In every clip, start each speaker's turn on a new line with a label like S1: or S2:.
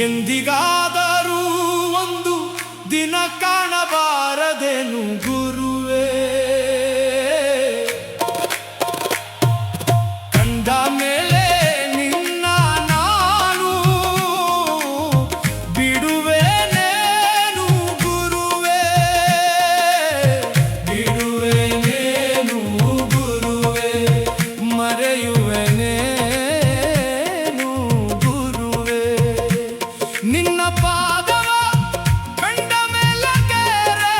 S1: ಎಂದಿಗಾದರೂ ಒಂದು ದಿನ ಕಾಣಬಾರದೇನು ಗುರುವೇ, ಕಂಡ ಮೇಲೆ ನಿನ್ನ ನಾನು ಬಿಡುವೆನೇನು ಗುರುವೇ, ಬಿಡುವೆನೇನು ಗುರುವೇ, ಮರೆಯುವೆನೇನು ಗುರುವೇ. ನಿನ್ನ ಪಾದವ ಕಂಡ ಮೇಲೆ ಕೇರೆ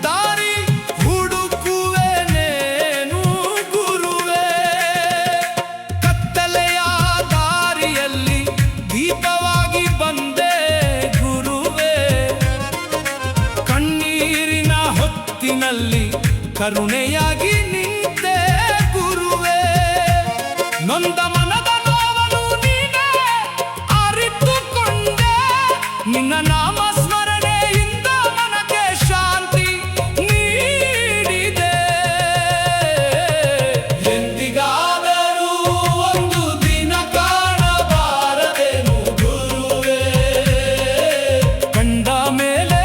S1: ದಾರಿ ಹುಡುಕುವೆನೇನು ಗುರುವೇ, ಕತ್ತಲೆಯ ದಾರಿಯಲ್ಲಿ ದೀಪವಾಗಿ ಬಂದೆ ಗುರುವೇ, ಕಣ್ಣೀರಿನ ಹೊತ್ತಿನಲ್ಲಿ ಕರುಣೆಯಾಗಿ ನಿಂತೆ ಗುರುವೇ, ನೊಂದ ಮನದ ನೋವನ್ನು ನೀನೇ ಅರಿತುಕೊಂಡೆ, ನಿನ್ನ ನಾಮ ಸ್ಮರಣೆಯಿಂದ ಮನಕ್ಕೆ ಶಾಂತಿ ನೀಡಿದೆ. ಎಂದಿಗಾದರೂ ಒಂದು ದಿನ ಕಾಣಬಾರದೇನು ಗುರುವೇ, ಕಂಡ ಮೇಲೆ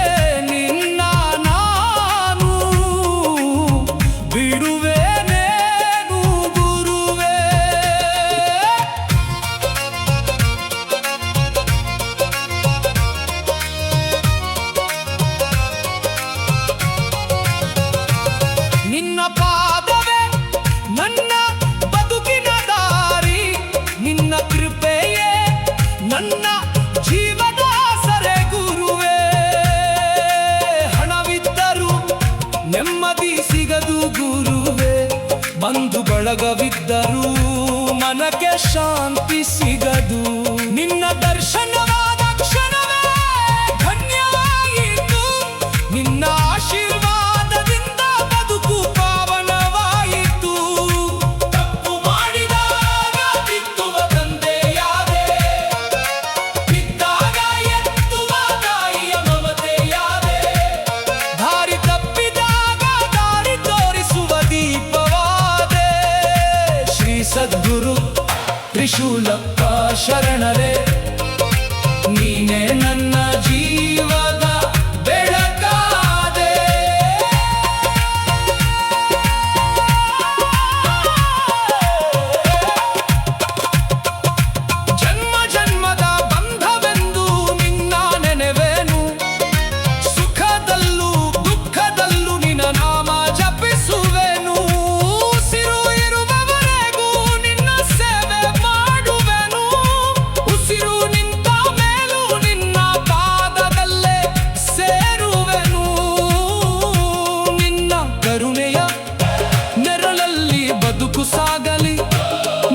S1: ನಿನ್ನ ನಾನು ಬಿಡುವೆನೇನು ಗುರುವೇ. ನಿನ್ನ ಪಾದವೇ ನನ್ನ ಬದುಕಿನ ದಾರಿ, ನಿನ್ನ ಕೃಪೆಯೇ ನನ್ನ ಜೀವದ ಸರೆ ಗುರುವೇ, ಹಣವಿದ್ದರೂ ನೆಮ್ಮದಿ ಸಿಗದು ಗುರುವೇ, ಬಂಧು ಬಳಗವಿದ್ದರೂ ಮನಕ್ಕೆ ಶಾಂತಿ ಸಿಗದು, ನಿನ್ನ ದರ್ಶನವಾದ ಕ್ಷಣವೇ ಧನ್ಯವಾಯಿತು, ನಿನ್ನ ಆಶೀರ್ವಾದದಿಂದ ಬದುಕು ಪಾವನವಾಯಿತು. ತಪ್ಪು ಮಾಡಿದಾಗ ತಿದ್ದುವ ತಂದೆಯಾದೆ, ಬಿದ್ದಾಗ ಎತ್ತುವ ತಾಯಿಯ ಮಮತೆಯಾದೆ, ದಾರಿ ತಪ್ಪಿದಾಗ ದಾರಿ ತೋರಿಸುವ ದೀಪವಾದೆ. ಶ್ರೀ ಸದ್ಗುರು ತ್ರಿಶೂಲಪ್ಪ ಶರಣರೇ, ನೀನೇ ನನ್ನ ಜೀವದ ಬೆಳಕಾದೆ. ಜನ್ಮ ಜನ್ಮದ ಬಂಧವೆಂದು ನಿನ್ನ ನೆನೆವೆನು, ಸುಖದಲ್ಲೂ ದುಃಖದಲ್ಲೂ ನಿನ್ನ ನಾಮ ಜಪಿಸುವೆನು, ಉಸಿರು ಇರುವವರೆಗೂ ನಿನ್ನ ಸೇವೆ ಮಾಡುವೆನು, ಉಸಿರು ನಿಂತ ಮೇಲೂ ನಿನ್ನ ಪಾದದಲ್ಲೇ ಸೇರುವೆನು, ನಿನ್ನ ಕರುಣೆಯ ನೆರಳಲ್ಲಿ ಬದುಕು ಸಾಗಲಿ,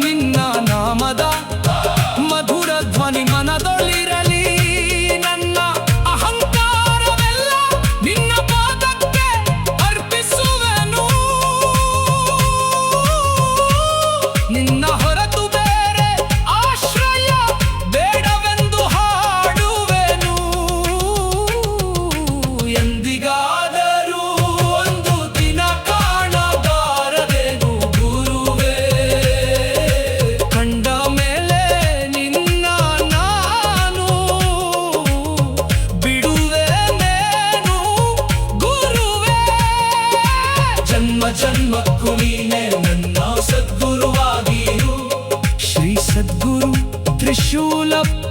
S1: ನಿನ್ನ ನಾಮದ ಮಧುರ ಧ್ವನಿ ಮನದೊಳಿರಲಿ, ನನ್ನ ಅಹಂಕಾರವೆಲ್ಲ ನಿನ್ನ ಪಾದಕ್ಕೆ ಅರ್ಪಿಸುವೆನು, ನಿನ್ನ ಹೊರತು ಬೇರೆ ಆಶ್ರಯ ಬೇಡವೆಂದು ಹಾಡುವೆನು. ಎಂದಿಗಾದರೂ ಒಂದು ದಿನ ಕಾಣಬಾರದೇನು ಗುರುವೇ, ಕಂಡ ಮೇಲೆ ನಿನ್ನ ನಾನು ಬಿಡುವೆನೇನು ಗುರುವೇ, ಜನ್ಮ ಜನ್ಮಕ್ಕೂ ನೀನೇ ನನ್ನ ಸದ್ಗುರುವಾಗಿರು. ಶ್ರೀ ಸದ್ಗುರು ತ್ರಿಶೂಲಪ್ಪ